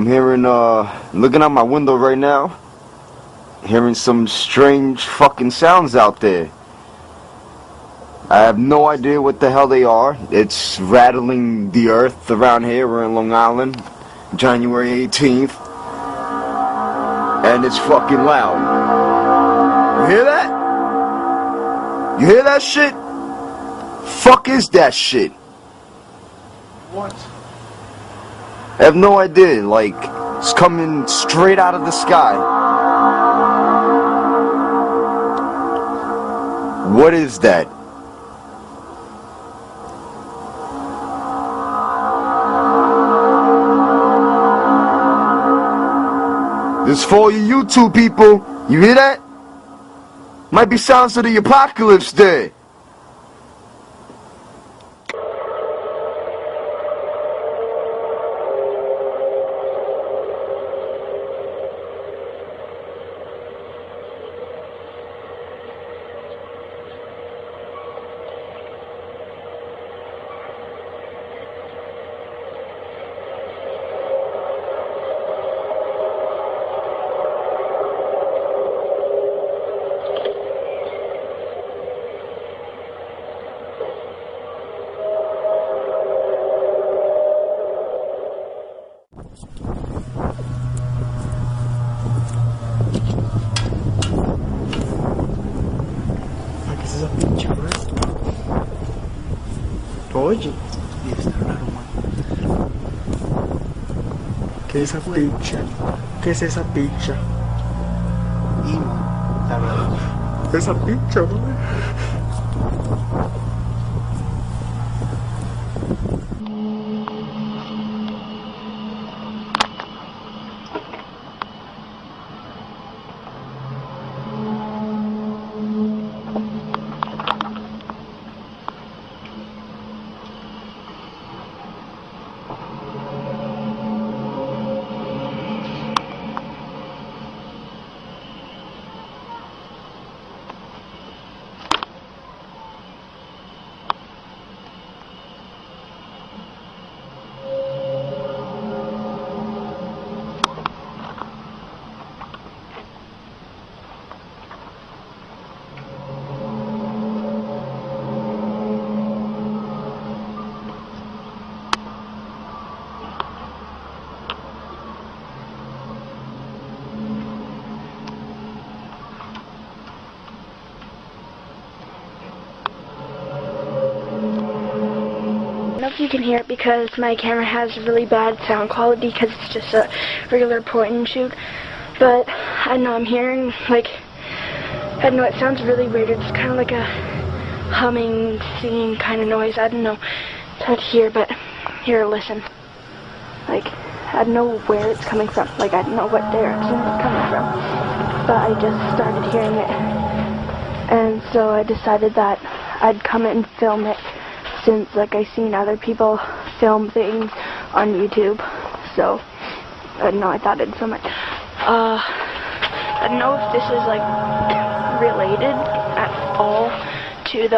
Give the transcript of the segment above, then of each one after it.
I'm hearing, looking out my window right now, hearing some strange fucking sounds out there. I have no idea what the hell they are. It's rattling the earth around here. We're in Long Island, January 18th. And it's fucking loud. You hear that? You hear that shit? Fuck is that shit? What? I have no idea. Like, it's coming straight out of the sky. What is that? This is for all you YouTube people. You hear that? Might be sounds of the apocalypse there. Oye, y está raro, man. ¿Qué es esa picha? ¿Qué es esa picha? Y, está raro. Esa picha, man. I don't know if you can hear it because my camera has really bad sound quality because it's just a regular point and shoot, but I know I'm hearing, like, I know it sounds really weird. It's kind of like a humming, singing kind of noise. I don't know. It's hard to hear, but here, listen. Like, I don't know where it's coming from. Like, I don't know what direction it's coming from, but I just started hearing it, and so I decided that I'd come and film it, since, like, I've seen other people film things on YouTube, so, I don't know, I thought I'd film it. I don't know if this is, like, related at all to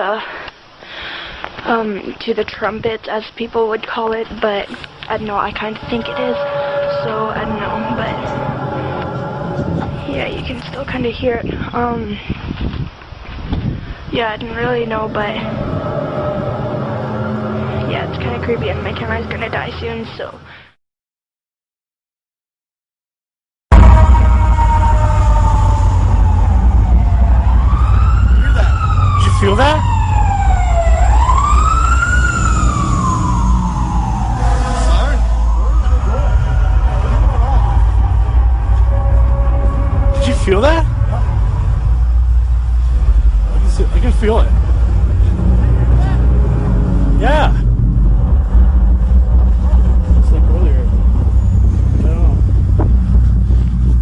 the trumpets, as people would call it, but, I don't know, I kind of think it is, so, I don't know, but, yeah, you can still kind of hear it. Yeah, I didn't really know, but yeah, it's kind of creepy, and my camera's gonna die soon, so. Did you feel that? Did you feel that? I can feel it. Yeah. It's like earlier. I don't know.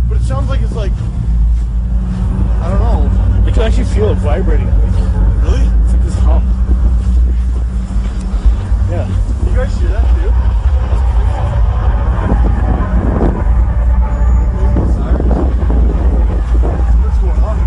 But it sounds like it's like, I don't know. I can actually feel it vibrating. Really? It's like this hum. Yeah. You guys hear that too? What's going on?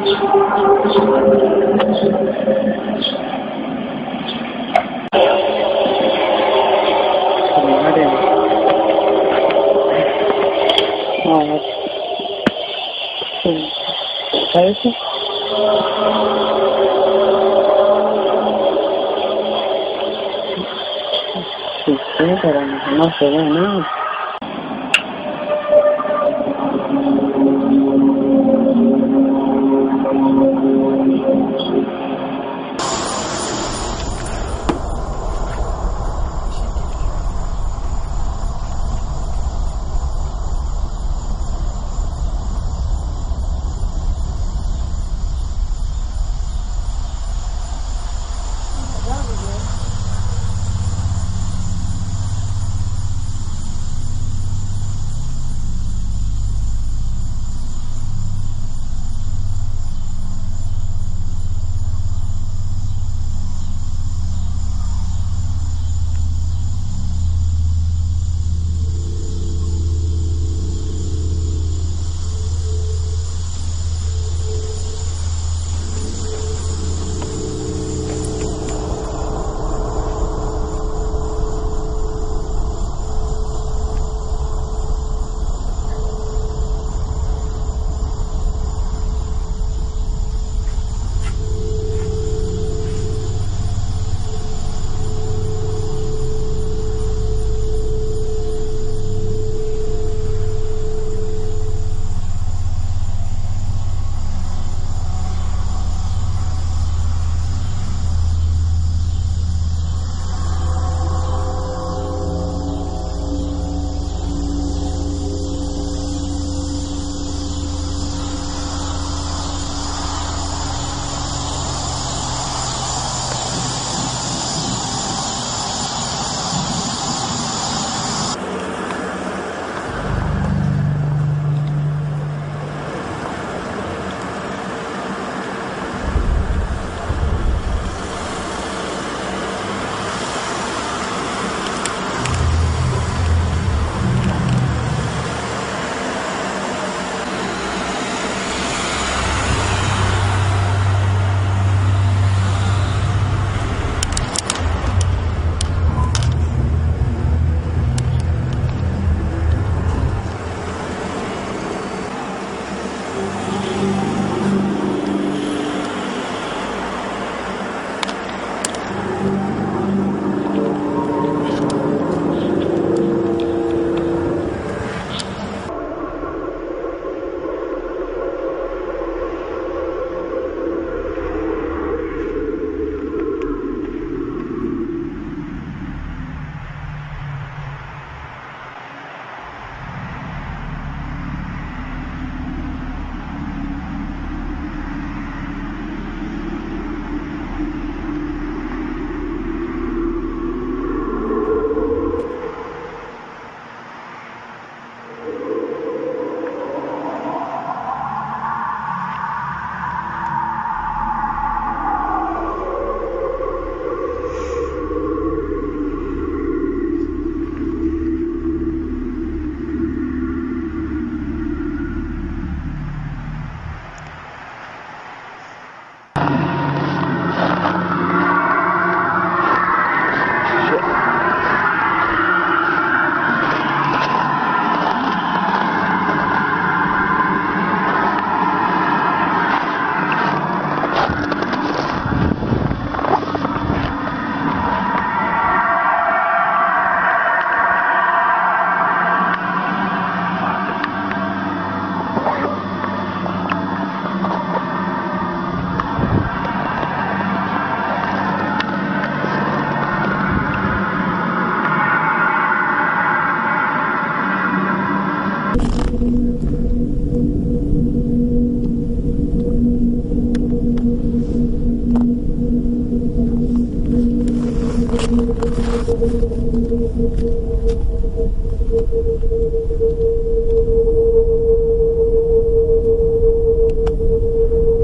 Ada yang saya sih sí, pero no se ve nada.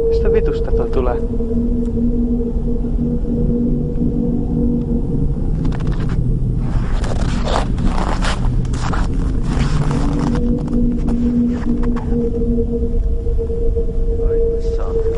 Mistä vitusta toi tulee? Ai, saakeli.